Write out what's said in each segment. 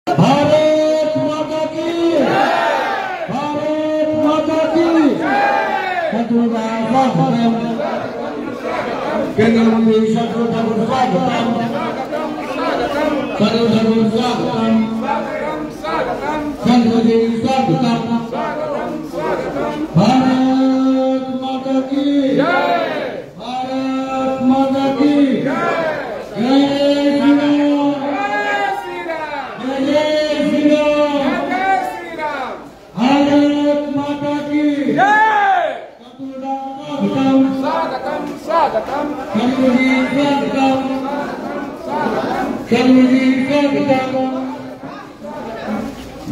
भारत माता की, भारत माता की। केंद्र मंत्री स्वागतम, स्वागतम। भारत माता की, भारत माता की।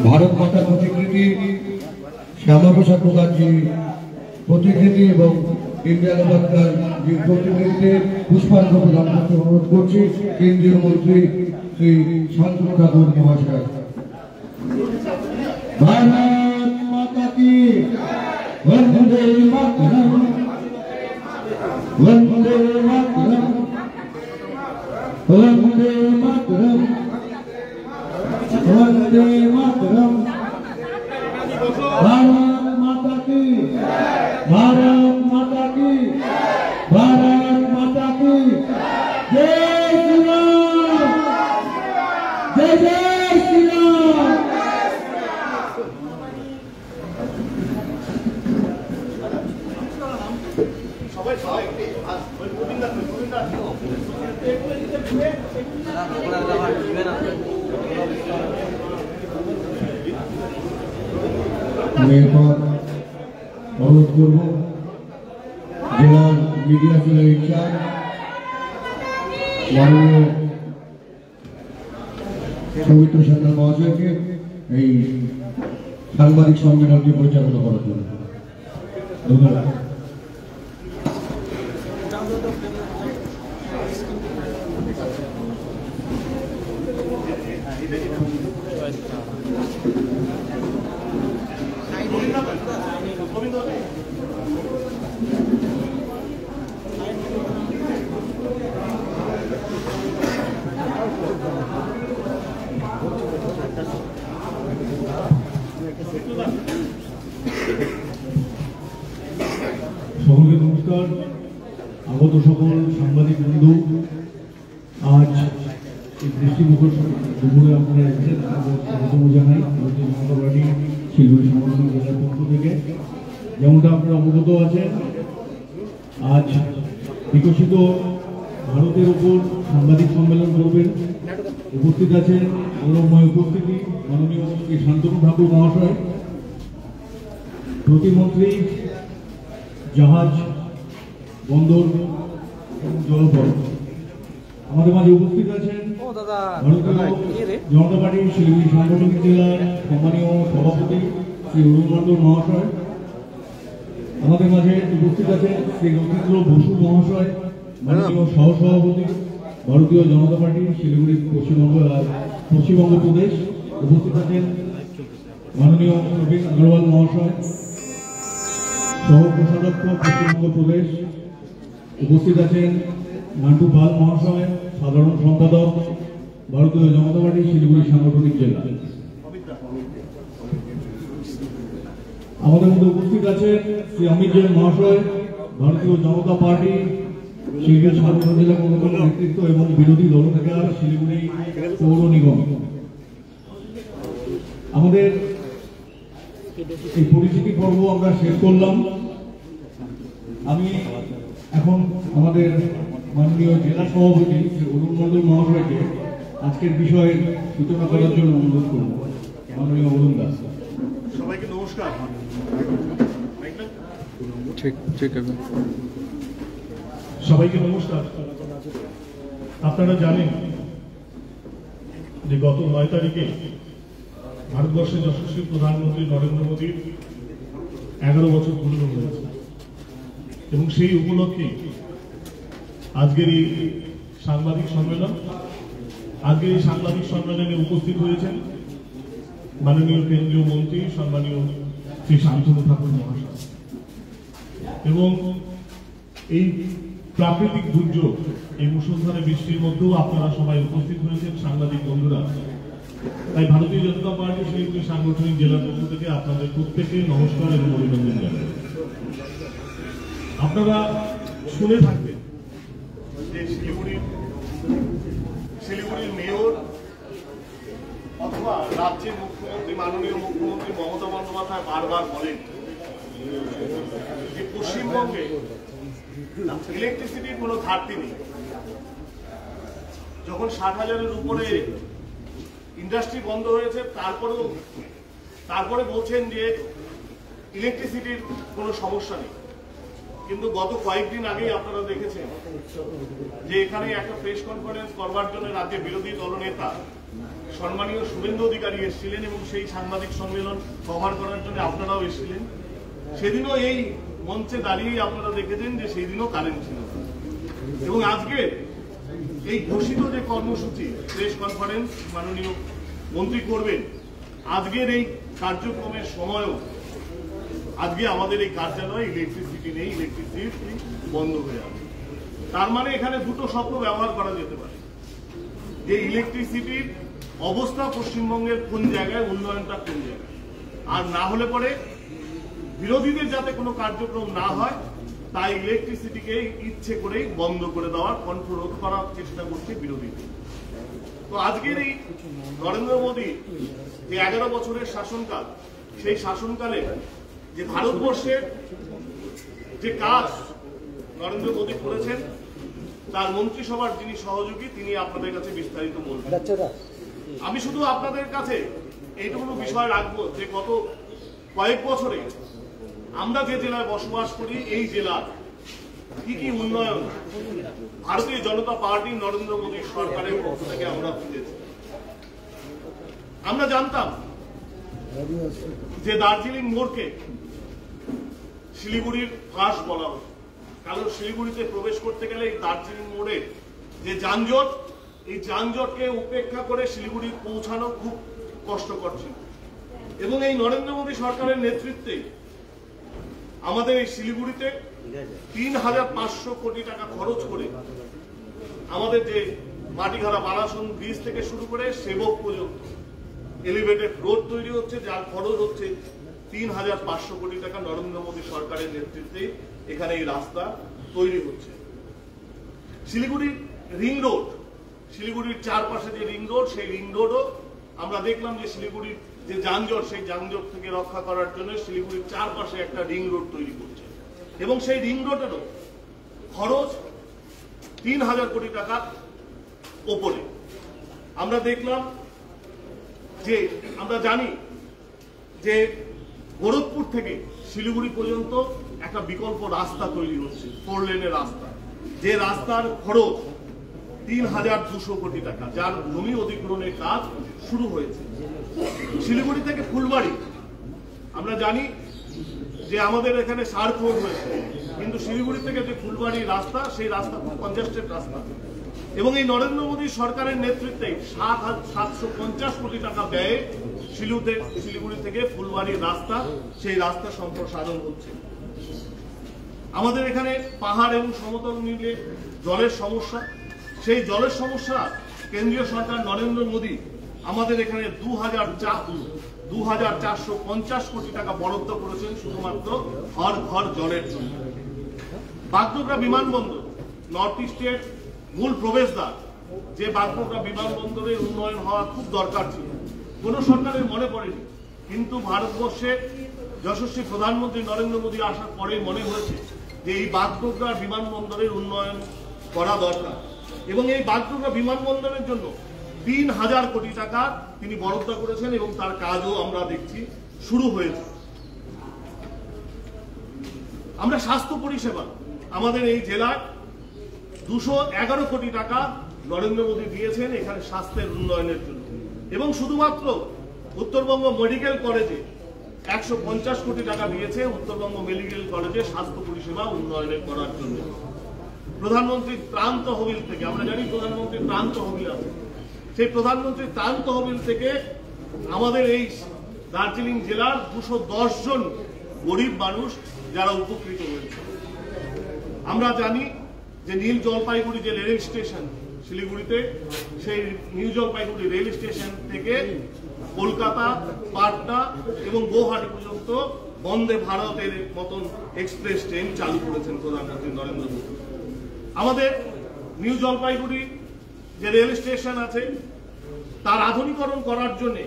भारत माता प्रतिकृति श्यामा प्रसाद मुखार्जी प्रतिकृति এবং ইন্ডিয়া সরকার যে প্রতিকৃতিতে পুষ্পার্ঘ প্রদান করতে অনুরোধ করছি কেন্দ্রীয় মন্ত্রী শ্রী শান্তনু ঠাকুর মহাশয়। भारत माता की, वंदे मातरम, वंदे मातरम, वंदे मातरम, वंदे मातरम। भारत माता की, भारत माता की, भारत माता की। जय श्री राम, जय जय श्री राम। অনুরোধ করব জেলার মিডিয়া সেলের ইনচার্জ মাননীয় সৌমিত্র সান্যাল মহাশয়কে এই সাংবাদিক সম্মেলনটি পরিচালনা করার জন্য ধন্যবাদ। সকলকে নমস্কার। আগত সকল সাংবাদিক বন্ধু, আজ এই দৃষ্টিমুখর দুপুরে আপনারা এসেছেন, স্বাগতম জানাই ভারতীয় জনতা পার্টি শিলিগুড়ি সাংগঠনিক জেলার পক্ষ থেকে। যেমনটা আপনারা অবগত আছেন, আজ বিকশিত ভারতের উপর সাংবাদিক সম্মেলন করবেন। উপস্থিত আছেন গৌরবময় উপস্থিতি মাননীয় শ্রী শান্তনু ঠাকুর মহাশয়, প্রতিমন্ত্রী জাহাজ, বন্দর এবং জলপথ। আমাদের মাঝে উপস্থিত আছেন ভারতীয় জনতা পার্টির শিলিগুড়ি সাংগঠনিক জেলার সম্মানীয় সভাপতি শ্রী অরুণ মণ্ডল মহাশয়। আমাদের মাঝে উপস্থিত আছেন শ্রী রবীন্দ্র বসু মহাশয়, মাননীয় সহসভাপতি ভারতীয় জনতা পার্টি শিলিগুড়ি পশ্চিমবঙ্গ প্রদেশ। উপস্থিত আছেন মাননীয় নবীন আগরওয়াল মহাশয়, সহ কোষাধ্যক্ষ পশ্চিমবঙ্গ প্রদেশ। উপস্থিত আছেন নান্টু পাল মহাশয়, সাধারণ সম্পাদক ভারতীয় জনতা পার্টি শিলিগুড়ি সাংগঠনিক জেলা। আমাদের মধ্যে উপস্থিত আছেন শ্রী অমিত জৈন মহাশয়, ভারতীয় জনতা পার্টি শিলিগুড়ি সাংগঠনিক জেলা কমিটির নেতৃত্ব এবং বিরোধী দলনেতা শিলিগুড়ি পৌর নিগম। আমাদের এই পরিচিতি পর্ব আমরা শেষ করলাম। আমি এখন আমাদের মাননীয় জেলা সভাপতি শ্রী অরুণ মণ্ডল মহাশয়কে আজকের বিষয়ের সূচনা করার জন্য অনুরোধ করব। মাননীয় অরুণ দাস। সবাইকে নমস্কার। সবাইকে নমস্কার। আপনারা জানেন যে গত 9 তারিখে ভারতবর্ষের যশস্বী প্রধানমন্ত্রী নরেন্দ্র মোদীর 11 বছর পূর্ণ হয়েছে এবং সেই উপলক্ষে আজকের এই সাংবাদিক সম্মেলন। আজকের এই সাংবাদিক সম্মেলনে উপস্থিত হয়েছেন মাননীয় কেন্দ্রীয় মন্ত্রী সম্মানীয় শ্রী শান্তনু ঠাকুর মহাশয় এবং এই প্রাকৃতিক দুর্যোগ, এই মুষলধারে বৃষ্টির মধ্যেও আপনারা সবাই উপস্থিত হয়েছেন সাংবাদিক বন্ধুরা। তাই ভারতীয় জনতা পার্টি শিলিগুড়ি সাংগঠনিক জেলার পক্ষ থেকে আপনাদের প্রত্যেকে নমস্কার এবং অভিনন্দন জানাই। আপনারা শুনে থাকবেন যে শিলিগুড়ির মেয়র অথবা রাজ্যের মুখ্যমন্ত্রী মাননীয় মুখ্যমন্ত্রী মমতা বন্দ্যোপাধ্যায় বারবার বলেন যে পশ্চিমবঙ্গে ইলেকট্রিসিটির কোনো ঘাটতি নেই। যখন 60,000-এর উপরে ইন্ডাস্ট্রি বন্ধ হয়েছে তারপরে বলছেন যে ইলেকট্রিসিটির কোনো সমস্যা নেই। কিন্তু গত কয়েকদিন আগেই আপনারা দেখেছেন যে এখানে একটা প্রেস কনফারেন্স করবার জন্য রাজ্যের বিরোধী দলনেতা সম্মানীয় শুভেন্দু অধিকারী এসেছিলেন এবং সেই সাংবাদিক সম্মেলন কভার করার জন্য আপনারাও এসেছিলেন। সেদিনও এই মঞ্চে দাঁড়িয়েই আপনারা দেখেছেন যে সেই দিনও কারেন্ট ছিল। এবং আজকে এই ঘোষিত যে কর্মসূচি প্রেস কনফারেন্স মাননীয় মন্ত্রী করবেন, আজকের এই কার্যক্রমের সময়ও আজকে আমাদের এই কার্যালয়ে ইলেকট্রিসিটি নেই, ইলেকট্রিসিটি বন্ধ হয়ে আছে। তার মানে এখানে দুটো শব্দ ব্যবহার করা যেতে পারে যে ইলেকট্রিসিটির অবস্থা পশ্চিমবঙ্গের কোন জায়গায়, উন্নয়নটা কোন জায়গায়। আর না হলে পরে বিরোধীদের যাতে কোনো কার্যক্রম না হয় তাই ইলেকট্রিসিটিকে ইচ্ছে করেই বন্ধ করে দেওয়ার কণ্ঠরোধ করার চেষ্টা করছে বিরোধীদের। তো আজকের এই নরেন্দ্র মোদী যে 11 বছরের শাসনকাল, সেই শাসনকালে যে ভারতবর্ষের যে কাজ নরেন্দ্র মোদী করেছেন তার মন্ত্রিসভার যিনি সহযোগী তিনি আপনাদের কাছে বিস্তারিত বলবেন। আমি শুধু আপনাদের কাছে এইটুকু বিষয় রাখবো যে গত কয়েক বছরে আমরা যে জেলায় বসবাস করি এই জেলার কি কি উন্নয়ন ভারতীয় জনতা পার্টি নরেন্দ্র মোদী সরকারের পক্ষ থেকে আমরা পেয়েছি। আমরা জানতাম যে দার্জিলিং মোড়কে শিলিগুড়ির ফাঁস বলা হতো, কারণ শিলিগুড়িতে প্রবেশ করতে গেলে এই দার্জিলিং মোড়ে যে যানজট, এই যানজটকে উপেক্ষা করে শিলিগুড়ি পৌঁছানো খুব কষ্টকর ছিল। এবং এই নরেন্দ্র মোদী সরকারের নেতৃত্বে আমাদের এই শিলিগুড়িতে 3,500 কোটি টাকা খরচ করে আমাদের যে মাটিঘাড়া বালাসন ব্রিজ থেকে শুরু করে সেবক পর্যন্ত এলিভেটেড রোড তৈরি হচ্ছে, যার খরচ হচ্ছে 3,500 কোটি টাকা। নরেন্দ্র মোদী সরকারের নেতৃত্বে এখানে এই রাস্তা তৈরি হচ্ছে। শিলিগুড়ির রিং রোড, শিলিগুড়ির চারপাশে যে রিং রোড, সেই রিং রোডও আমরা দেখলাম যে শিলিগুড়ির যে যানজট, সেই যানজট থেকে রক্ষা করার জন্য শিলিগুড়ির চারপাশে একটা রিং রোড তৈরি করছে এবং সেই রিং রোডেরও খরচ 3,000 কোটি টাকার ওপরে। আমরা দেখলাম যে আমরা জানি যে গোরখপুর থেকে শিলিগুড়ি পর্যন্ত একটা বিকল্প রাস্তা তৈরি হচ্ছে, 4 লেনের রাস্তা, যে রাস্তার খরচ 3,200 কোটি টাকা, যার জমি অধিগ্রহণের কাজ শুরু হয়েছে। শিলিগুড়ি থেকে ফুলবাড়ি আমরা জানি যে আমাদের এখানে সার্ক রোড হয়েছে, কিন্তু শিলিগুড়ি থেকে যে ফুলবাড়ি রাস্তা, সেই রাস্তা খুব কনজেস্টেড রাস্তা। এবং এই নরেন্দ্র মোদী সরকারের নেতৃত্বে 750 কোটি টাকা ব্যয়ে শিলিগুড়ি থেকে ফুলবাড়ির রাস্তা, সেই রাস্তা সম্প্রসারণ হচ্ছে। আমাদের এখানে পাহাড় এবং সমতল মিলে জলের সমস্যা, সেই জলের সমস্যা কেন্দ্রীয় সরকার নরেন্দ্র মোদী আমাদের এখানে 2,450 কোটি টাকা বরাদ্দ করেছেন শুধুমাত্র হর ঘর জলের জন্য। বাগডোগরা বিমানবন্দর নর্থ ইস্টের মূল প্রবেশদ্বার, যে বাগডোগরা বিমানবন্দরের উন্নয়ন হওয়া খুব দরকার ছিল, কোন সরকারের মনে পড়েনি। কিন্তু ভারতবর্ষে যশস্বী প্রধানমন্ত্রী নরেন্দ্র মোদী আসার পরে মনে হয়েছে যে এই বাগডোগরা বিমানবন্দরের উন্নয়ন করা দরকার এবং এই বাগডোগরা বিমানবন্দরের জন্য 3,000 কোটি টাকা তিনি বরাদ্দ করেছেন এবং তার কাজও আমরা দেখছি শুরু হয়েছে। আমরা স্বাস্থ্য পরিষেবা, আমাদের এই জেলায় 211 কোটি টাকা নরেন্দ্র মোদী দিয়েছেন এখানে স্বাস্থ্যের উন্নয়নের জন্য এবং শুধুমাত্র উত্তরবঙ্গ মেডিকেল কলেজে 150 কোটি টাকা দিয়েছে উত্তরবঙ্গ মেডিকেল কলেজে স্বাস্থ্য পরিষেবা উন্নয়নের করার জন্য। প্রধানমন্ত্রী ত্রাণ তহবিল থেকে, আমরা জানি প্রধানমন্ত্রী ত্রাণ তহবিল আছে, সেই প্রধানমন্ত্রী ত্রাণ তহবিল থেকে আমাদের এই দার্জিলিং জেলার 210 জন গরিব মানুষ যারা উপকৃত হয়েছে। আমরা জানি যে নীল জলপাইগুড়ি যে রেল স্টেশন, শিলিগুড়িতে সেই নিউ জলপাইগুড়ি রেল স্টেশন থেকে কলকাতা, পাটনা এবং গৌহাটি পর্যন্ত বন্দে ভারতের মতন এক্সপ্রেস ট্রেন চালু করেছেন প্রধানমন্ত্রী নরেন্দ্র মোদী। আমাদের নিউ জলপাইগুড়ি যে রেল স্টেশন আছে তার আধুনিকরণ করার জন্য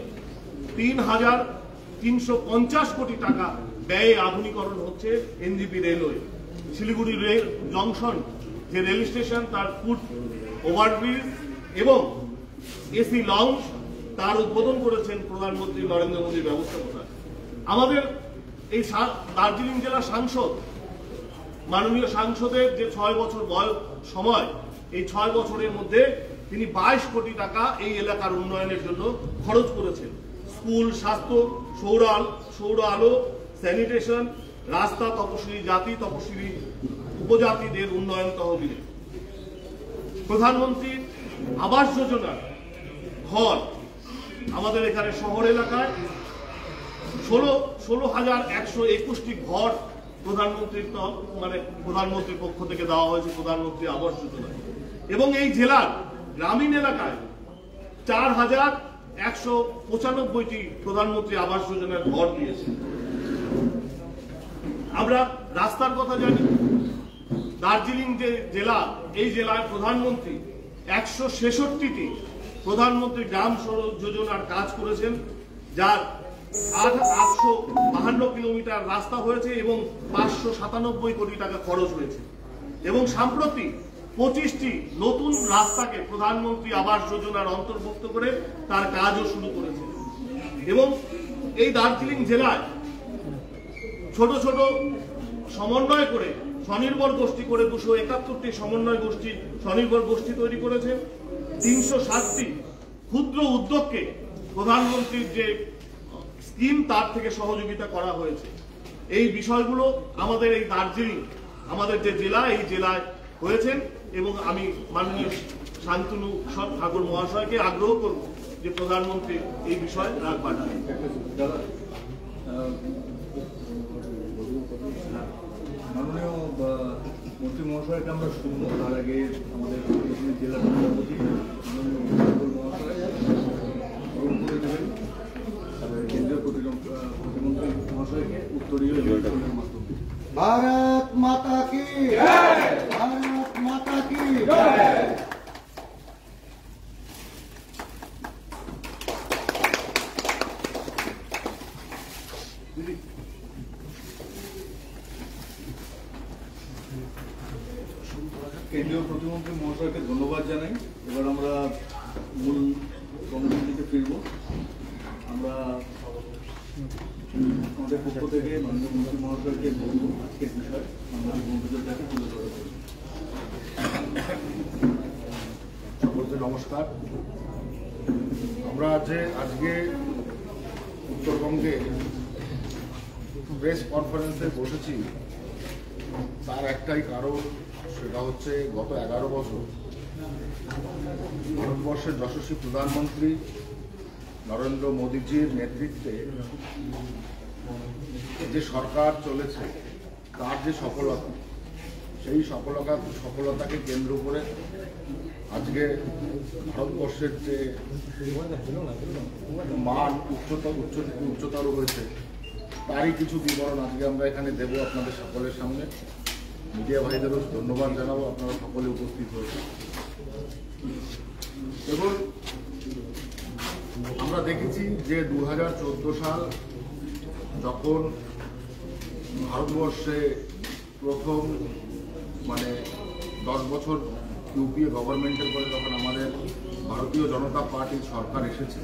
3,350 কোটি টাকা ব্যয়ে আধুনিকরণ হচ্ছে NJP railway. Siliguri rail junction যে রেল স্টেশন তার ফুট ওভারব্রিজ এবং এসি লঞ্চ তার উদ্বোধন করেছেন প্রধানমন্ত্রী নরেন্দ্র মোদী ব্যবস্থাপনায়। আমাদের এই দার্জিলিং জেলা সাংসদ, মাননীয় সাংসদের যে 6 বছর সময়, এই 6 বছরের মধ্যে তিনি 22 কোটি টাকা এই এলাকার উন্নয়নের জন্য খরচ করেছেন। স্কুল, স্বাস্থ্য, সৌর আলো, স্যানিটেশন, রাস্তা, তপশিলি জাতি, তপশিলি উপজাতিদের উন্নয়ন তহবিলে। প্রধানমন্ত্রীর আবাস যোজনার ঘর আমাদের এখানে শহর এলাকায় 16,121টি ঘর প্রধানমন্ত্রীর পক্ষ থেকে দেওয়া হয়েছে প্রধানমন্ত্রী আবাস যোজনা। এবং এই জেলার গ্রামীণ এলাকায় 4,195টি প্রধানমন্ত্রী আবাস যোজনার ঘর দিয়েছে। আমরা রাস্তার কথা জানি, দার্জিলিং যে জেলা, এই জেলায় প্রধানমন্ত্রী 166টি প্রধানমন্ত্রী গ্রাম সড়ক যোজনার কাজ করেছেন, যার 852 কিলোমিটার রাস্তা হয়েছে এবং 597 কোটি টাকা খরচ হয়েছে। এবং সম্প্রতি 25টি নতুন রাস্তাকে প্রধানমন্ত্রী আবাস যোজনার অন্তর্ভুক্ত করে তার কাজও শুরু করেছে। এবং এই দার্জিলিং জেলায় ছোট ছোট সমন্বয় করে স্বনির্ভর গোষ্ঠী করে 271টি সমন্বয় গোষ্ঠী, স্বনির্ভর গোষ্ঠী তৈরি করেছে। 360টি ক্ষুদ্র উদ্যোগকে প্রধানমন্ত্রীর যে স্কিম তার থেকে সহযোগিতা করা হয়েছে। এই বিষয়গুলো আমাদের এই দার্জিলিং, আমাদের যে জেলা, এই জেলায় হয়েছেন। এবং আমি মাননীয় শান্তনু ঠাকুর মহাশয়কে আগ্রহ করব যে প্রধানমন্ত্রী এই বিষয়ে রাগ বাড়ান। মাননীয় মন্ত্রী মহাশয়কে আমরা শুনবো, তার আগে আমাদের জেলার সভাপতি মাননীয় মহাশয় গ্রহণ করে দেবেন কেন্দ্রীয় প্রতিমন্ত্রী মহাশয়কে উত্তরীয় মাধ্যমে। भारत माता की जय, भारत माता की जय। কেন্দ্রীয় প্রতিমন্ত্রী মহাশয়কে ধন্যবাদ জানাই। এবার আমরা মূল কর্মসূচিতে ফিরব। আমরা আমাদের পক্ষ থেকে মাননীয় মন্ত্রী মহাশয়কে বলব আজকের বিষয় আমাদের বন্ধুদের কাছে তুলে ধরা হবে। সকলকে নমস্কার। আমরা আজকে উত্তরবঙ্গে প্রেস কনফারেন্সে বসেছি, তার একটাই কারণ, সেটা হচ্ছে গত 11 বছর ভারতবর্ষের যশস্বী প্রধানমন্ত্রী নরেন্দ্র মোদীজির নেতৃত্বে যে সরকার চলেছে তার যে সফলতা, সেই সফলতাকে কেন্দ্র করে আজকে ভারতবর্ষের যে মান উচ্চতর হয়েছে তারই কিছু বিবরণ আজকে আমরা এখানে দেব আপনাদের সকলের সামনে। মিডিয়া ভাইদেরও ধন্যবাদ জানাবো, আপনারা সকলে উপস্থিত হয়েছে। এবং আমরা দেখেছি যে 2014 সাল যখন ভারতবর্ষে প্রথম 10 বছর ইউপিএ গভর্নমেন্টের পরে যখন আমাদের ভারতীয় জনতা পার্টির সরকার এসেছে,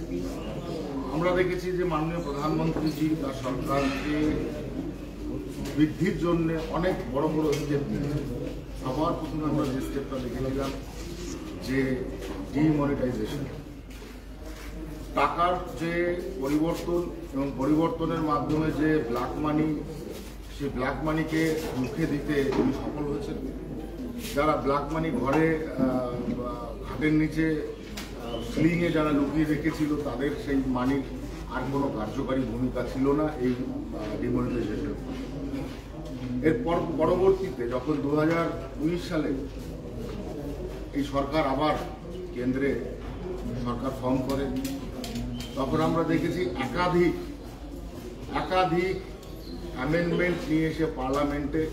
আমরা দেখেছি যে মাননীয় প্রধানমন্ত্রীজি তার সরকারকে বৃদ্ধির জন্য অনেক বড় বড় স্টেপ নিয়েছে। সবার প্রথমে আমরা যে স্টেপটা দেখেছিলাম যে ডিমনিটাইজেশন, টাকার যে পরিবর্তন এবং পরিবর্তনের মাধ্যমে যে ব্ল্যাক মানি, সেই ব্ল্যাক মানিকে রুখে দিতে উনি সফল হয়েছেন। যারা ব্ল্যাক মানি ঘরে খাটের নিচে স্লিংয়ে যারা লুকিয়ে রেখেছিল তাদের সেই মানির আর কোনো কার্যকারী ভূমিকা ছিল না এই ডিমনিটাইজেশন। এরপর পরবর্তীতে যখন 2019 সালে এই সরকার আবার কেন্দ্রে সরকার ফর্ম করে, তখন আমরা দেখেছি একাধিক অ্যামেন্ডমেন্ট নিয়ে এসে পার্লামেন্টে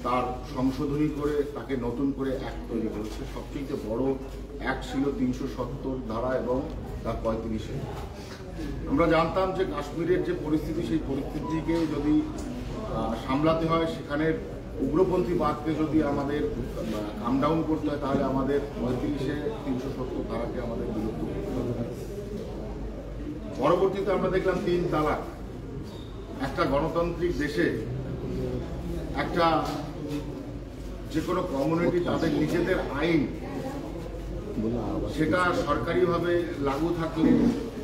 তার সংশোধনী করে তাকে নতুন করে অ্যাক্ট তৈরি করেছে। সবচেয়ে বড় অ্যাক্ট ছিল 370 ধারা এবং তার 35-এ। আমরা জানতাম যে কাশ্মীরের যে পরিস্থিতি, সেই পরিস্থিতিকে যদি সামলাতে হয়, সেখানের উগ্রপন্থী বাদকে যদি আমাদের কাম ডাউন করতে হয়, তাহলে আমাদের 35-এ 370 ধারাকে আমাদের বিলুপ্ত করতে হবে। পরবর্তীতে আমরা দেখলাম 3 তালাক। একটা গণতান্ত্রিক দেশে একটা যে কোনো কমিউনিটি তাদের নিজেদের আইন সেটা সরকারিভাবে লাগু থাকলে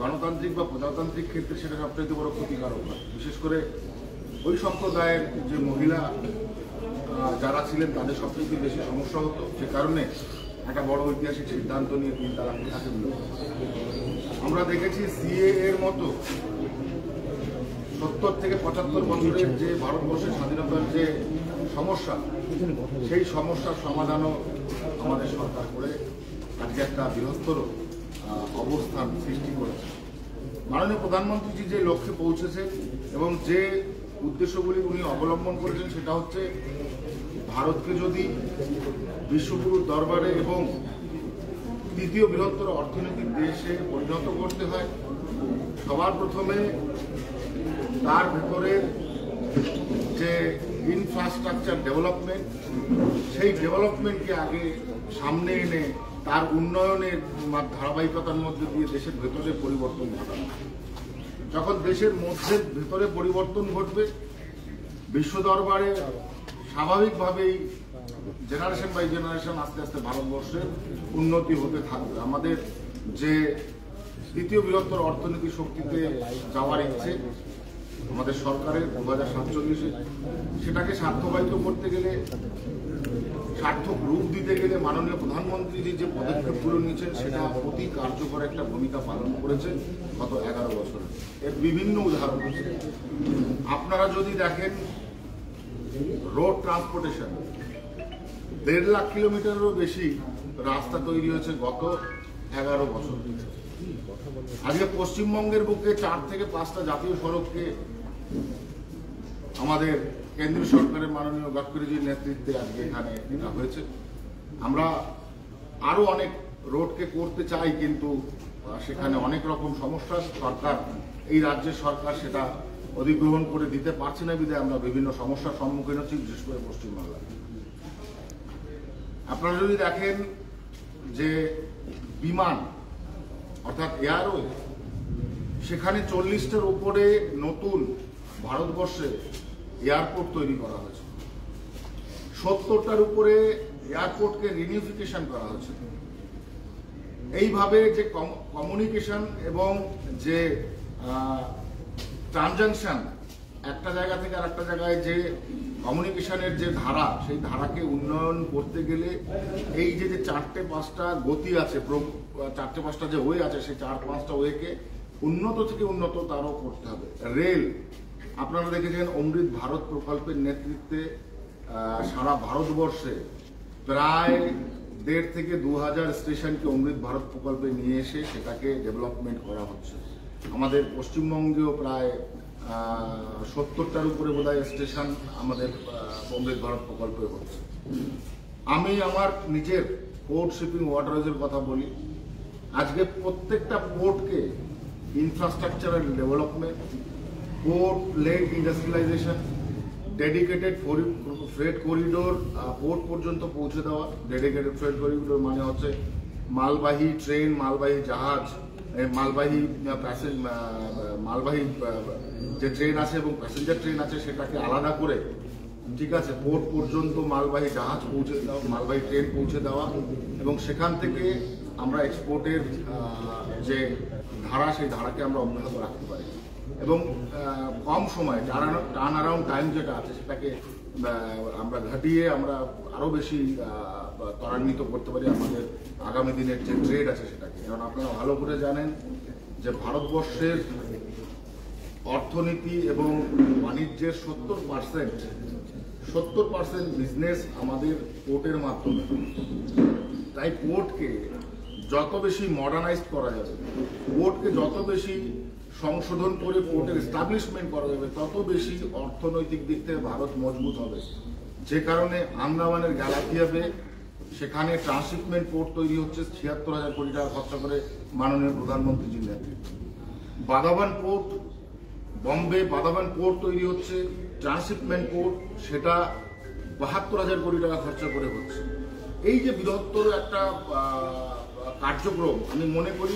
গণতান্ত্রিক বা প্রজাতান্ত্রিক ক্ষেত্রে সেটা সবচেয়ে বড় ক্ষতিকারক হয়। বিশেষ করে ওই সম্প্রদায়ের যে মহিলা যারা ছিলেন তাদের সবচেয়ে বেশি সমস্যা হতো। সে কারণে একটা বড় ঐতিহাসিক সিদ্ধান্ত নিয়ে 3 তালাক প্রথাকে বিলুপ্ত। আমরা দেখেছি সিএ এর মতো 70 থেকে 75 বছরের যে ভারতবর্ষের স্বাধীনতার যে সমস্যা, সেই সমস্যার সমাধানও আমাদের সরকার করে আজকে একটা বৃহত্তর অবস্থান সৃষ্টি করেছে। মাননীয় প্রধানমন্ত্রীজি যে লক্ষ্যে পৌঁছেছেন এবং যে উদ্দেশ্যগুলি উনি অবলম্বন করেছেন, সেটা হচ্ছে ভারতকে যদি বিশ্বগুরুর দরবারে এবং তৃতীয় বৃহত্তর অর্থনৈতিক দেশে পরিণত করতে হয়, সবার প্রথমে তার ভেতরে যে ইনফ্রাস্ট্রাকচার ডেভেলপমেন্ট, সেই ডেভেলপমেন্টকে আগে সামনে এনে তার উন্নয়নের ধারাবাহিকতার মধ্যে দিয়ে দেশের ভেতরে পরিবর্তন ঘটানো। যখন দেশের মধ্যে ভেতরে পরিবর্তন ঘটবে, বিশ্ব দরবারে স্বাভাবিকভাবেই জেনারেশন বাই জেনারেশন আস্তে আস্তে ভারতবর্ষের উন্নতি হতে থাকবে। আমাদের যে দ্বিতীয় বৃহত্তর অর্থনীতি শক্তিতে যাওয়ার ইচ্ছে আমাদের সরকারের 2047-এ, সেটাকে সার্থবাহিত করতে গেলে, সার্থক রূপ দিতে গেলে মাননীয় প্রধানমন্ত্রীজি যে পদক্ষেপগুলো নিয়েছেন সেটা অতি কার্যকর একটা ভূমিকা পালন করেছেন গত 11 বছরে। এর বিভিন্ন উদাহরণ আছে। আপনারা যদি দেখেন, রোড ট্রান্সপোর্টেশন 1.5 লাখ কিলোমিটারেরও বেশি রাস্তা তৈরি হয়েছে গত 11 বছর। আজকে পশ্চিমবঙ্গের বুকে 4 থেকে 5টা জাতীয় সড়ককে আমাদের কেন্দ্রীয় সরকারের মাননীয় গডকরিজির নেতৃত্বে আজকে এখানে এটা হয়েছে। আমরা আরো অনেক রোডকে করতে চাই, কিন্তু সেখানে অনেক রকম সমস্যা সরকার, এই রাজ্যের সরকার সেটা অধিগ্রহণ করে দিতে পারছে না, বিধায় আমরা বিভিন্ন সমস্যার সম্মুখীন হচ্ছি, বিশেষ করে পশ্চিমবাংলায়। আপনারা যদি দেখেন যে বিমান অর্থাৎ এয়ারওয়ে, সেখানে 40টার উপরে নতুন ভারতবর্ষে এয়ারপোর্ট তৈরি করা হয়েছে। 70টার উপরে এয়ারপোর্টকে রিনিউফিকেশন করা হয়েছে। এইভাবে যে কমিউনিকেশন এবং যে ট্রানজাকশন, একটা জায়গা থেকে আর একটা জায়গায় যে কমিউনিকেশনের যে ধারা, সেই ধারাকে উন্নয়ন করতে গেলে এই যে 4-5টা গতি আছে, 4-5টা যে ওয়ে আছে, সেই 4-5টা ওয়েকে উন্নত থেকে উন্নততর করতে হবে। রেল, আপনারা দেখেছেন অমৃত ভারত প্রকল্পের নেতৃত্বে সারা ভারতবর্ষে প্রায় 1.5 থেকে 2,000 স্টেশনকে অমৃত ভারত প্রকল্পে নিয়ে এসে সেটাকে ডেভেলপমেন্ট করা হচ্ছে। আমাদের পশ্চিমবঙ্গেও প্রায় 70টার উপরে বোধহয় স্টেশন আমাদের অমৃত ভারত প্রকল্পে হচ্ছে। আমি আমার নিজের পোর্ট শিপিং ওয়াটারওয়েজের কথা বলি। আজকে প্রত্যেকটা পোর্টকে infrastructural development, port led industrialisation, dedicated freight corridor port পর্যন্ত পৌঁছে দেওয়া। ডেডিকেটেড ফ্রেট করিডোর মানে হচ্ছে মালবাহী ট্রেন, মালবাহী জাহাজ, মালবাহী যে ট্রেন আছে এবং প্যাসেঞ্জার ট্রেন আছে সেটাকে আলাদা করে, ঠিক আছে, পোর্ট পর্যন্ত মালবাহী জাহাজ পৌঁছে দেওয়া, মালবাহী ট্রেন পৌঁছে দেওয়া, এবং সেখান থেকে আমরা এক্সপোর্টের যে ধারা, সেই ধারাকে আমরা অব্যাহত রাখতে পারি এবং কম সময়ে টার্ন অ্যারাউন্ড টাইম যেটা আছে সেটাকে আমরা ঘটিয়ে আমরা আরো বেশি ত্বরান্বিত করতে পারি আমাদের আগামী দিনের যে ট্রেড আছে সেটাকে। কারণ আপনারা ভালো করে জানেন যে ভারতবর্ষের অর্থনীতি এবং বাণিজ্যের 70% বিজনেস আমাদের পোর্টের মাধ্যমে। তাই পোর্টকে যত বেশি মডার্নাইজ করা যাবে, পোর্টকে যত বেশি সংশোধন করে পোর্টের এস্টাবলিশমেন্ট করা যাবে, তত বেশি অর্থনৈতিক দিক থেকে ভারত মজবুত হবে। যে কারণে আন্দামানের গ্যালাথিয়াবে সেখানে ট্রান্সশিপমেন্ট পোর্ট তৈরি হচ্ছে ৭৬,০০০ কোটি টাকা খরচা করে মাননীয় প্রধানমন্ত্রীজির নেতৃত্বে। বাদাবান পোর্ট, বম্বে বাদাবান পোর্ট তৈরি হচ্ছে, ট্রান্সশিপমেন্ট পোর্ট, সেটা ৭২,০০০ কোটি টাকা খরচা করে হচ্ছে। এই যে বৃহত্তর একটা কার্যক্রম, আমি মনে করি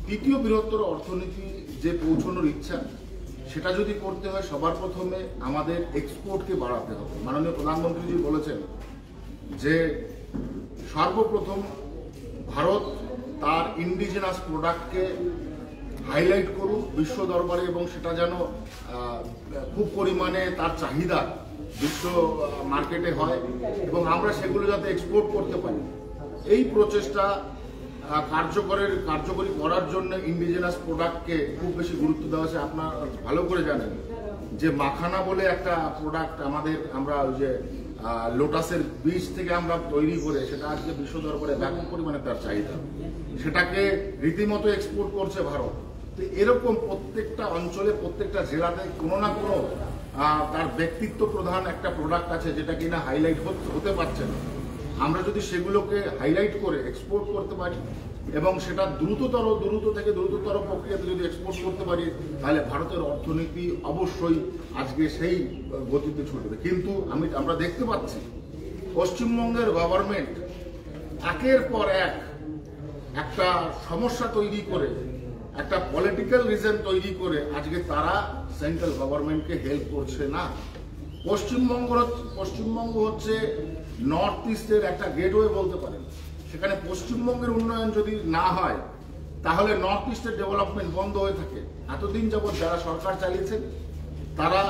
তৃতীয় বৃহত্তর অর্থনীতি যে পৌঁছানোর ইচ্ছা, সেটা যদি করতে হয় সবার প্রথমে আমাদের এক্সপোর্টকে বাড়াতে হবে। মাননীয় প্রধানমন্ত্রীজি বলেছেন যে সর্বপ্রথম ভারত তার ইন্ডিজিনাস প্রোডাক্টকে হাইলাইট করুক বিশ্ব দরবারে, এবং সেটা যেন খুব পরিমাণে তার চাহিদা বিশ্ব মার্কেটে হয় এবং আমরা সেগুলো যাতে এক্সপোর্ট করতে পারি। এই প্রচেষ্টা কার্যকরী করার জন্য ইন্ডিজিনাস প্রোডাক্টকে খুব বেশি গুরুত্ব দেওয়া হয়েছে। আপনারা ভালো করে জানেন যে মাখানা বলে একটা প্রোডাক্ট আমরা ওই যে লোটাসের বীজ থেকে আমরা তৈরি করে সেটা আজকে বিশ্ব দরবারে ব্যাপক পরিমাণে তার চাহিদা, সেটাকে রীতিমতো এক্সপোর্ট করছে ভারত। তো এরকম প্রত্যেকটা অঞ্চলে, প্রত্যেকটা জেলাতে কোনো না কোনো তার ব্যক্তিত্ব প্রধান একটা প্রোডাক্ট আছে যেটা কিনা হাইলাইট হতে পারছে না। আমরা যদি সেগুলোকে হাইলাইট করে এক্সপোর্ট করতে পারি এবং সেটা দ্রুত থেকে দ্রুততর প্রক্রিয়াতে যদি এক্সপোর্ট করতে পারি, তাহলে ভারতের অর্থনীতি অবশ্যই আজকে সেই গতিতে ছুটবে। কিন্তু আমরা দেখতে পাচ্ছি পশ্চিমবঙ্গের গভর্নমেন্ট একের পর একটা সমস্যা তৈরি করে, একটা পলিটিক্যাল রিজন তৈরি করে আজকে তারা সেন্ট্রাল গভর্নমেন্টকে হেল্প করছে না। পশ্চিমবঙ্গ হচ্ছে নর্থ ইস্টের একটা গেটওয়ে বলতে পারেন। সেখানে পশ্চিমবঙ্গের উন্নয়ন যদি না হয় তাহলে নর্থ ইস্টের ডেভেলপমেন্ট বন্ধ হয়ে থাকে। এতদিন যাবৎ যারা সরকার চালিয়েছেন তারা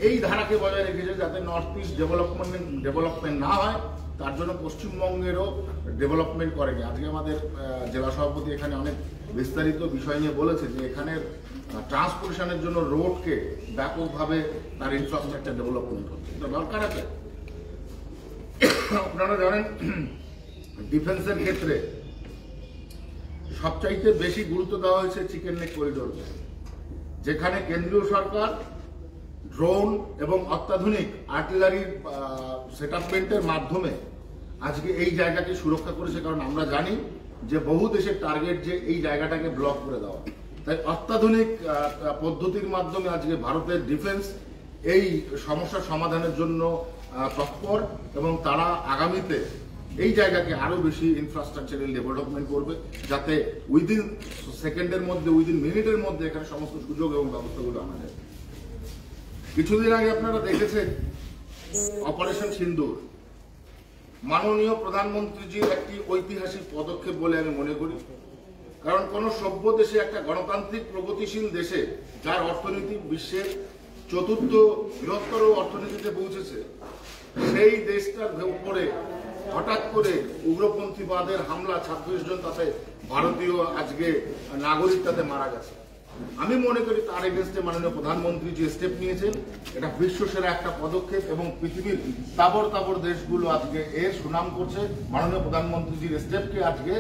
এই ধারাকে বজায় রেখেছে যাতে নর্থ ইস্ট ডেভেলপমেন্ট না হয়, তার জন্য পশ্চিমবঙ্গেরও ডেভেলপমেন্ট করেনি। আজকে আমাদের জেলা সভাপতি এখানে অনেক বিস্তারিত বিষয় নিয়ে বলেছে যে এখানের ট্রান্সপোর্টেশনের জন্য রোডকে ব্যাপকভাবে তার ইনফ্রাস্ট্রাকচার ডেভেলপমেন্ট হচ্ছে, এটা দরকার আছে। আপনারা জানেন ডিফেন্সের ক্ষেত্রে সবচাইতে বেশি গুরুত্ব দেওয়া হয়েছে চিকেন নেক করিডোরকে, যেখানে কেন্দ্রীয় সরকার ড্রোন এবং অত্যাধুনিক আর্টিলারির সেটআপমেন্টের মাধ্যমে আজকে এই জায়গাকে সুরক্ষা করেছে। কারণ আমরা জানি যে বহু দেশের টার্গেট যে এই জায়গাটাকে ব্লক করে দেওয়া, তাই অত্যাধুনিক পদ্ধতির মাধ্যমে আজকে ভারতের ডিফেন্স এই সমস্যার সমাধানের জন্য তৎপর এবং তারা আগামীতে এই জায়গাকে আরো বেশি ইনফ্রাস্ট্রাকচারাল ডেভেলপমেন্ট করবে, যাতে উইদিন সেকেন্ডের মধ্যে, উইদিন মিনিটের মধ্যে এখানে সমস্ত সুযোগ এবং ব্যবস্থাগুলো আনা যায়। কিছুদিন আগে আপনারা দেখেছেন অপারেশন সিন্দুর, মাননীয় প্রধানমন্ত্রীজির একটি ঐতিহাসিক পদক্ষেপ বলে আমি মনে করি। কারণ কোন সভ্য দেশে, একটা গণতান্ত্রিক প্রগতিশীল দেশে যার অর্থনীতি বিশ্বের চতুর্থ বৃহত্তর অর্থনীতিতে পৌঁছেছে, সেই দেশটার উপরে হঠাৎ করে উগ্রপন্থীবাদের হামলা, ২৬ জন তাতে ভারতীয় আজকে নাগরিক তাতে মারা গেছে। আমি মনে করি তার এগেন্স্টে মাননীয় প্রধানমন্ত্রী যে স্টেপ নিয়েছেন এটা বিশ্বসেরা একটা পদক্ষেপ এবং পৃথিবীর তাবর দেশগুলো আজকে এর সুনাম করছে, মাননীয় প্রধানমন্ত্রীজির স্টেপকে আজকে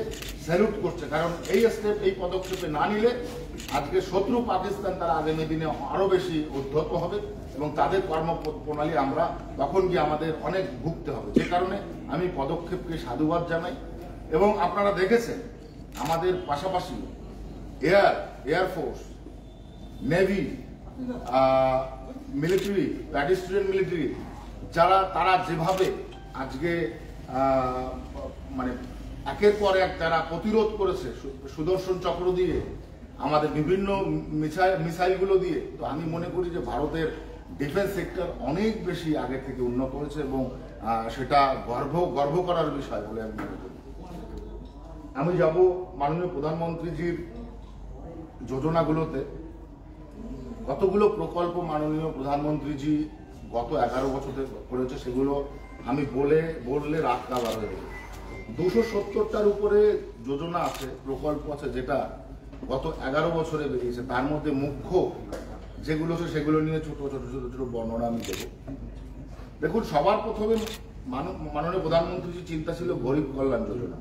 স্যালুট করছে। কারণ এই স্টেপ, এই পদক্ষেপে না নিলে আজকে শত্রু পাকিস্তান তারা আগামী দিনে আরো বেশি উদ্ধত হবে এবং তাদের কর্মপ্রণালী আমরা তখন গিয়ে আমাদের অনেক ভুগতে হবে। যে কারণে আমি পদক্ষেপকে সাধুবাদ জানাই। এবং আপনারা দেখেছেন আমাদের পাশাপাশি এয়ারফোর্স, নেভি, মিলিটারি, প্যাডিস্ট্রিয়ান মিলিটারি, তারা যেভাবে আজকে মানে একের পর এক যারা প্রতিরোধ করেছে সুদর্শন চক্র দিয়ে, আমাদের বিভিন্ন মিসাইলগুলো দিয়ে, তো আমি মনে করি যে ভারতের ডিফেন্স সেক্টর অনেক বেশি আগে থেকে উন্নত হয়েছে এবং সেটা গর্ব করার বিষয় বলে আমি মনে করি। আমি যাব মাননীয় প্রধানমন্ত্রীজির যোজনাগুলোতে। কতগুলো প্রকল্প মাননীয় প্রধানমন্ত্রীজি গত 11 বছরে করেছে, সেগুলো আমি বললে রাত কাবার হয়ে যাবে। 270টার উপরে যোজনা আছে, প্রকল্প আছে, যেটা গত 11 বছরে বেরিয়েছে। তার মধ্যে মুখ্য যেগুলো আছে সেগুলো নিয়ে ছোট বর্ণনা আমি দেব। দেখুন, সবার প্রথমে মাননীয় প্রধানমন্ত্রীজির চিন্তা ছিল গরিব কল্যাণ যোজনা।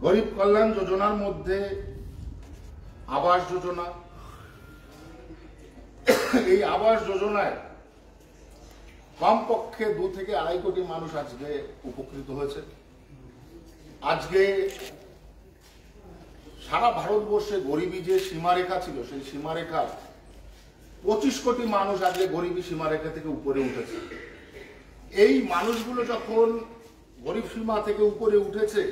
গরিব কল্যাণ যোজনার মধ্যে আবাস যোজনা, এই আবাস যোজনায় কমপক্ষে 2 থেকে 2.5 কোটি মানুষ আজকে উপকৃত হয়েছে। আজকে সারা ভারতবর্ষে গরিবী যে সীমারেখা ছিল, সেই সীমারেখা 25 কোটি মানুষ আজকে গরিবী সীমারেখা থেকে উপরে উঠেছে। এই মানুষগুলো যখন গরিব সীমা থেকে উপরে উঠেছে,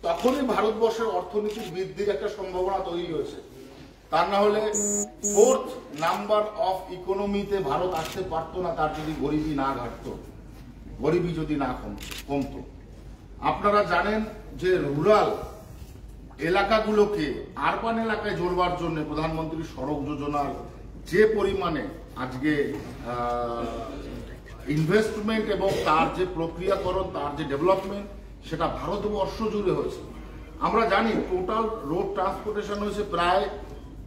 তখনই ভারতবর্ষের অর্থনীতির বৃদ্ধির একটা সম্ভাবনা তৈরি হয়েছে। তা না হলে 4th নাম্বার অফ ইকোনমিতে ভারত আসতে পারতো না, তার যদি গরিবী না ঘাটতো, গরিবী যদি না কমতো। আপনারা জানেন যে রুরাল এলাকাগুলোকে আরবান এলাকায় জোড়বার জন্য প্রধানমন্ত্রী সড়ক যোজনার যে পরিমাণে আজকে ইনভেস্টমেন্ট এবং তার যে প্রক্রিয়াকরণ, তার যে ডেভেলপমেন্ট, সেটা ভারতবর্ষ জুড়ে হয়েছে। আমরা জানি টোটাল রোড ট্রান্সপোর্টেশন হয়েছে প্রায়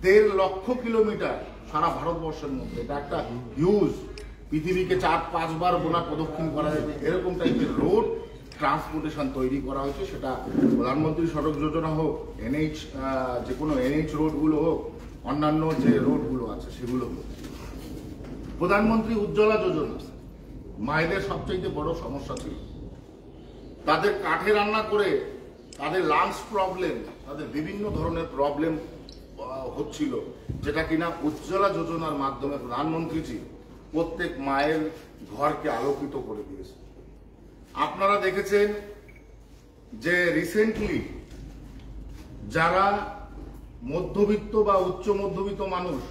1.5 লক্ষ কিলোমিটার সারা ভারতবর্ষের মধ্যে। এটা একটা হিউজ, পৃথিবীকে 4-5 বার বোনা প্রদক্ষিণ করা যাবে এরকম টাইপের রোড ট্রান্সপোর্টেশন তৈরি করা হয়েছে। সেটা প্রধানমন্ত্রী সড়ক যোজনা হোক, এনএইচ, যে কোনো এনএইচ রোডগুলো হোক, অন্যান্য যে রোডগুলো আছে সেগুলো হোক। প্রধানমন্ত্রী উজ্জ্বলা যোজনা, মায়েদের সবচেয়ে বড় সমস্যা ছিল, তাদের কাঠে রান্না করে তাদের লাংস প্রবলেম, তাদের বিভিন্ন ধরনের প্রবলেম হচ্ছিল, যেটা কিনা উজ্জ্বলা যোজনার মাধ্যমে প্রধানমন্ত্রীজি প্রত্যেক মায়ের ঘরকে আলোকিত করে দিয়েছে। আপনারা দেখেছেন যে রিসেন্টলি যারা মধ্যবিত্ত বা উচ্চ মধ্যবিত্ত মানুষ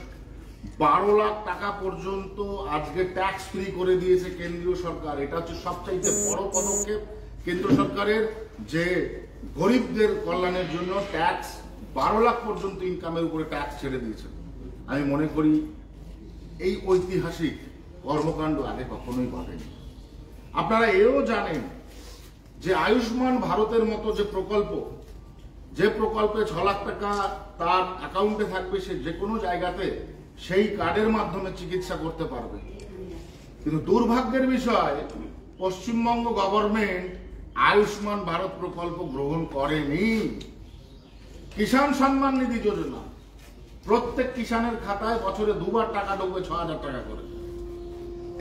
12 লাখ টাকা পর্যন্ত আজকে ট্যাক্স ফ্রি করে দিয়েছে কেন্দ্রীয় সরকার। এটা হচ্ছে সবচাইতে বড় পদক্ষেপ কেন্দ্র সরকারের, যে গরিবদের কল্যাণের জন্য ট্যাক্স 12 লাখ পর্যন্ত ইনকামের উপরে ট্যাক্স ছেড়ে দিয়েছে। আমি মনে করি এই ঐতিহাসিক কর্মকাণ্ড আগে কখনোই ঘটেনি। আপনারা এও জানেন যে আয়ুষ্মান ভারতের মতো যে প্রকল্প, যে প্রকল্পে 6 লাখ টাকা তার অ্যাকাউন্টে থাকবে, সে যে কোনো জায়গাতে সেই কার্ডের মাধ্যমে চিকিৎসা করতে পারবে। কিন্তু দুর্ভাগ্যের বিষয়, পশ্চিমবঙ্গ গভর্নমেন্ট আয়ুষ্মান ভারত প্রকল্প গ্রহণ করেনি। কিষাণ সম্মান নিধি যোজনা, প্রত্যেক কিষানের খাতায় বছরে 2 বার টাকা ঢুকবে 6,000 টাকা করে।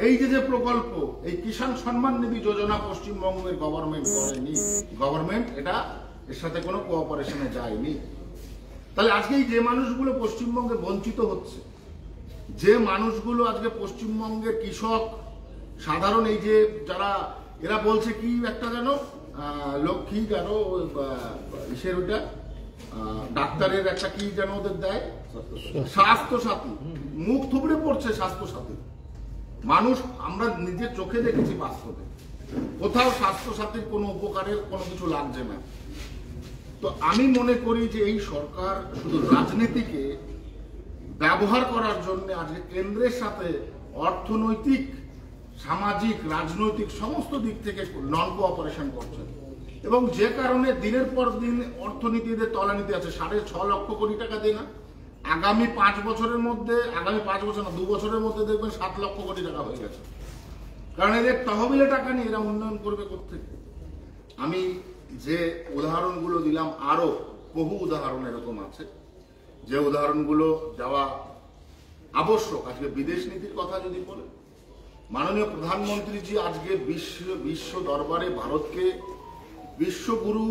এই যে প্রকল্প, এই কিষাণ সম্মান নিধি যোজনা পশ্চিমবঙ্গের গভর্নমেন্ট করেনি। গভর্নমেন্ট এটা এর সাথে কোনো কোঅপারেশনে যায়নি। তাহলে আজকে যে মানুষগুলো পশ্চিমবঙ্গে বঞ্চিত হচ্ছে, যে মানুষগুলো আজকে পশ্চিমবঙ্গের কৃষক, সাধারণ, এই যে যারা এরা বলছে কি একটা যেন লক্ষ্মী যেন ইসের ওটা ডাক্তারের একটা কি যেন ওদের দেয়, স্বাস্থ্যসাথী, মুখ থুবড়ে পড়ছে স্বাস্থ্যসাথী মানুষ। আমরা নিজের চোখে দেখেছি বাস্তবে, কোথাও স্বাস্থ্যসাথীর কোনো উপকারের কোনো কিছু লাগছে না। তো আমি মনে করি যে এই সরকার শুধু রাজনীতিকে ব্যবহার করার জন্য আজকে কেন্দ্রের সাথে অর্থনৈতিক, সামাজিক, রাজনৈতিক সমস্ত দিক থেকে নন কোঅপারেশন করছে, এবং যে কারণে দিনের পর দিন অর্থনীতিতে তলানিতে আছে। 6.5 লক্ষ কোটি টাকা দেয় না, আগামী 5 বছরের মধ্যে, আগামী 5 বছর না 2 বছরের মধ্যে দেখবেন 7 লক্ষ কোটি টাকা হয়ে গেছে। কারণ এদের তহবিলে টাকা নিয়ে এরা উন্নয়ন করবে কোত্থেকে? আমি যে উদাহরণগুলো দিলাম, আরো বহু উদাহরণ এরকম আছে, যে উদাহরণগুলো দেওয়া আবশ্যক। আজকে বিদেশ নীতির কথা যদি বলে, মাননীয় প্রধানমন্ত্রীজি আজকে বিশ্ব দরবারে ভারতকে বিশ্বগুরু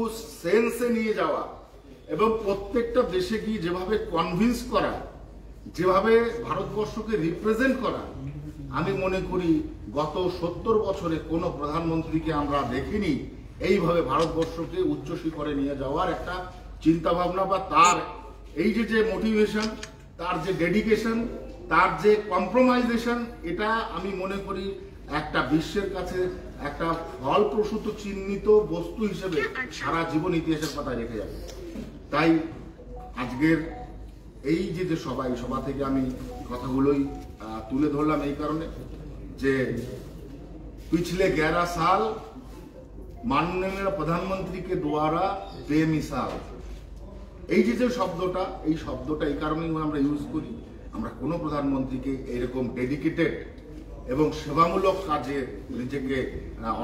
সেন্সে নিয়ে যাওয়া এবং প্রত্যেকটা দেশে গিয়ে যেভাবে কনভিন্স করা, যেভাবে ভারতবর্ষকে রিপ্রেজেন্ট করা, আমি মনে করি গত 70 বছরে কোনো প্রধানমন্ত্রীকে আমরা দেখিনি এইভাবে ভারতবর্ষকে উচ্চ শিখরে নিয়ে যাওয়ার একটা চিন্তা ভাবনা, বা তার এই যে মোটিভেশন, তার যে ডেডিকেশন, তার যে কম্প্রোমাইজেশন, এটা আমি মনে করি একটা বিশ্বের কাছে একটা ফলপ্রসূত চিহ্নিত বস্তু হিসেবে সারা জীবন ইতিহাসের পাতায় রেখে যাবে। তাই আজকের এই যে সভা থেকে আমি কথাগুলোই তুলে ধরলাম এই কারণে যে पिछले 11 साल माननीय प्रधानमंत्री के द्वारा बेमिसाल, এই যে শব্দটা, এই শব্দটা এই কারণেই আমরা ইউজ করি। আমরা কোনো প্রধানমন্ত্রীকে এরকম ডেডিকেটেড এবং সেবামূলক কাজে নিজেকে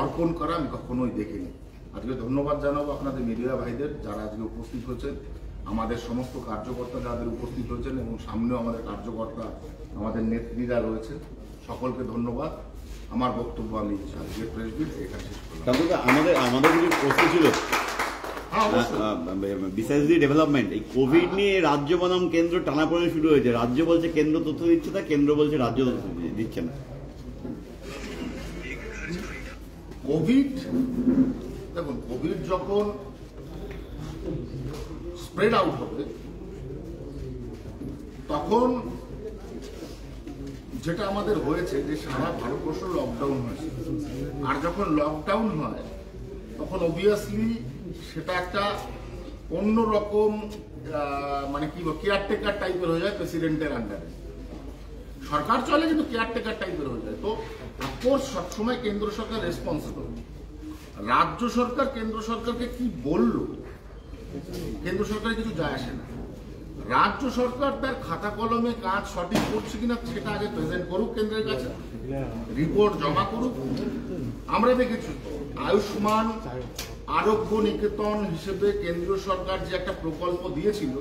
অর্পণ করা আমি কখনোই দেখিনি। আজকে ধন্যবাদ জানাবো আপনাদের মিডিয়া ভাইদের যারা আজকে উপস্থিত হয়েছেন, আমাদের সমস্ত কার্যকর্তা যাদের উপস্থিত হয়েছেন এবং সামনেও আমাদের কার্যকর্তা আমাদের নেত্রীরা রয়েছে, সকলকে ধন্যবাদ। আমার বক্তব্য আমি আজকে প্রেস মিট এখানে শেষ করলাম। আমাদের কিছু প্রশ্ন ছিল বিসাইডস দি ডেভেলপমেন্ট। এই কোভিড নিয়ে রাজ্য বনাম কেন্দ্র টানাপোড়েন শুরু হয়েছে। রাজ্য বলছে কেন্দ্র তথ্য দিচ্ছে না, কেন্দ্র বলছে রাজ্য তথ্য দিচ্ছে না। কোভিড, দেখুন কোভিড যখন স্প্রেড আউট হবে তখন যেটা আমাদের হয়েছে যে সারা ভারতবর্ষ লকডাউন হয়েছে, আর যখন লকডাউন হয় তখন অবভিয়াসলি সেটা একটা অন্যরকম মানে কি কেয়ারটেকার টাইপের হয়ে যায়, প্রেসিডেন্টের আন্ডারে সরকার চলে কিন্তু কেয়ারটেকার টাইপের হয়ে যায়। তো অফকোর্স সবসময় কেন্দ্র সরকার রেসপন্সিবল। রাজ্য সরকার কেন্দ্র সরকারকে কি বলল, কেন্দ্র সরকারের কিছু যায় আসে না। রাজ্য সরকার তার খাতা কলমে কাজ সঠিক করছে কিনা সেটা আগে প্রেজেন্ট করুক কেন্দ্রের কাছে, রিপোর্ট জমা করুক। আমরা দেখেছি আয়ুষ্মান আরোগ্য নিকেতন হিসেবে কেন্দ্রীয় সরকার যে একটা প্রকল্প দিয়েছিল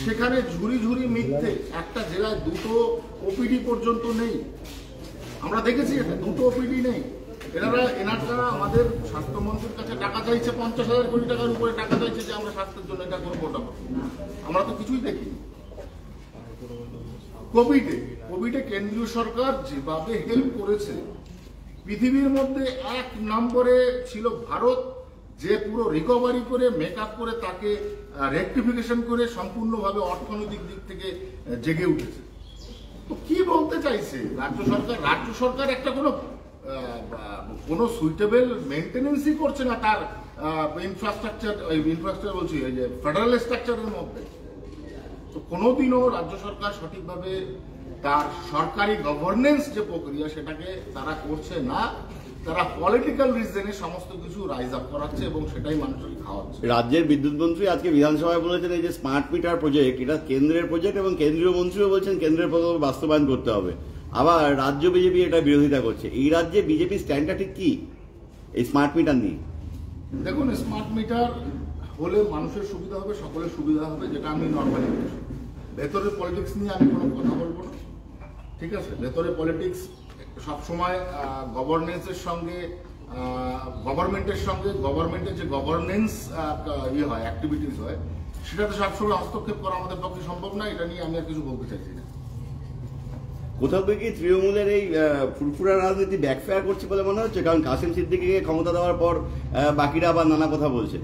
সেখানে ঝুড়ি ঝুড়ি মিথ্যে, একটা জেলায় 2টো ওপিডি পর্যন্ত নেই। আমরা দেখেছি এটা, 2টো ওপিডি নেই। এনারা আমাদের স্বাস্থ্যমন্ত্রীর কাছে টাকা চাইছে, 50,000 কোটি টাকার উপরে টাকা চাইছে যে আমরা স্বাস্থ্যের জন্য এটা করবো ওটা করবো। আমরা তো কিছুই দেখিনি। কোভিডে কেন্দ্রীয় সরকার যেভাবে হেল্প করেছে, পৃথিবীর মধ্যে 1 নম্বরে ছিল ভারত, যে পুরো রিকভারি করে মেকআপ করে তাকে রেকটিফিকেশন করে সম্পূর্ণভাবে অর্থনৈতিক দিক থেকে জেগে উঠেছে। তো কি বলতে চাইছে রাজ্য সরকার? রাজ্য সরকার একটা কোনো সুইটেবল মেনটেনেন্সই করছে না তার ইনফ্রাস্ট্রাকচার বলছি এই যে ফেডারেল স্ট্রাকচারের মধ্যে। তো কোনোদিনও রাজ্য সরকার সঠিকভাবে তার সরকারি গভর্নেন্স যে প্রক্রিয়া সেটাকে তারা করছে না। তারা পলিটিক্যাল রিজনে সমস্ত কিছু রাইজ আপ করাচ্ছে এবং সেটাই মানুষকে খাওয়াচ্ছে। রাজ্যের বিদ্যুৎ মন্ত্রী আজকে বিধানসভায় বলেছেন এই যে স্মার্ট মিটার প্রজেক্ট, এটা কেন্দ্রের প্রজেক্ট এবং কেন্দ্রীয় মন্ত্রীও বলছেন কেন্দ্রের প্রকল্প বাস্তবায়ন করতে হবে। আবার রাজ্য বিজেপি এটা বিরোধিতা করছে। এই রাজ্যে বিজেপি স্ট্যান্ডটা ঠিক কি এই স্মার্ট মিটার নিয়ে? দেখুন, স্মার্ট মিটার হলে মানুষের সুবিধা হবে, সকলের সুবিধা হবে, যেটা আমি নর্মালি বলছি। ভেতরের পলিটিক্স নিয়ে আমি কোনো কথা বলবো না, ঠিক আছে? ভেতরের পলিটিক্স সবসময় গভর্নেন্সের সঙ্গে, গভর্নমেন্টের সঙ্গে, গভর্নমেন্টের যে গভর্নেন্স হয়, অ্যাক্টিভিটিস হয়, সেটাতে সবসময় হস্তক্ষেপ করা আমাদের পক্ষে সম্ভব না। এটা নিয়ে আমি আর কিছু বলতে চাইছি না। কোথাও কি তৃণমূলের এই ফুরফুরা রাজনীতি ব্যাকফায়ার করছে বলে মনে হচ্ছে? কারণ কাসিম সিদ্দিকীকে ক্ষমতা দেওয়ার পর বাকিরা আবার নানা কথা বলছে।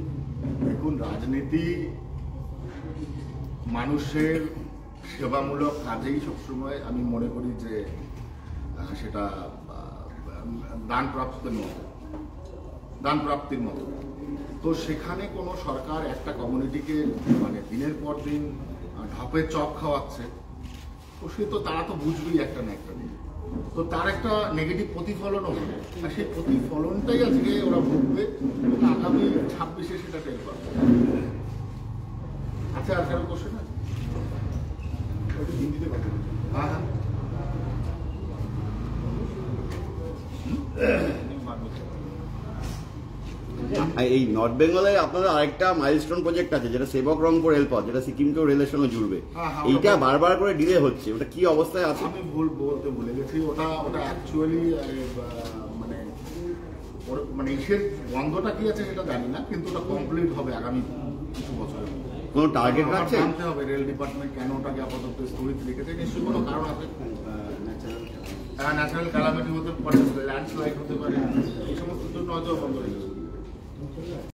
দেখুন, রাজনীতি মানুষের সেবামূলক কাজেই সবসময় আমি মনে করি যে সেটা দান প্রাপ্তির মতো। তো সেখানে কোনো সরকার একটা কমিউনিটিকে মানে দিনের পর দিন ঢপে চপ খাওয়াচ্ছে, তো সে তো তারা তো বুঝবেই একটা না একটা দিন, তো তার একটা নেগেটিভ প্রতিফলনও হবে। আর সেই প্রতিফলনটাই আজকে ওরা ভুগবে এবং আগামী 26-এ সেটা টের পাবে। আচ্ছা, আর কারো কোশ্চেন আছে? হিন্দিতে কথা বলছি। হ্যাঁ হ্যাঁ, এই নর্থ বেঙ্গলে আপনাদের আরেকটা মাইলস্টোন প্রজেক্ট আছে যেটা সেবক রংপুর রেলপথ, যেটা সিকিমকেও রেলের সঙ্গে জুড়বে। এইটা বারবার করে ডিলে হচ্ছে, ওটা কি অবস্থায় আছে? আমি বলতে ভুলে গেছি। ওটা অ্যাকচুয়ালি মানে এসের বন্ধটা কি আছে সেটা জানি না, কিন্তু ওটা কমপ্লিট হবে আগামী কিছু বছরের। কোনো টার্গেট রাখছে? জানতে হবে রেল ডিপার্টমেন্ট কেন ওটাকে আপাতত স্থগিত রেখেছে। নিশ্চয়ই কোনো কারণ আছে। ন্যাচারাল ক্যালামিটি হতে পারে, ল্যান্ডস্লাইড হতে পারে, এই সমস্ত জন্য হয়তো বন্ধ রেখেছে।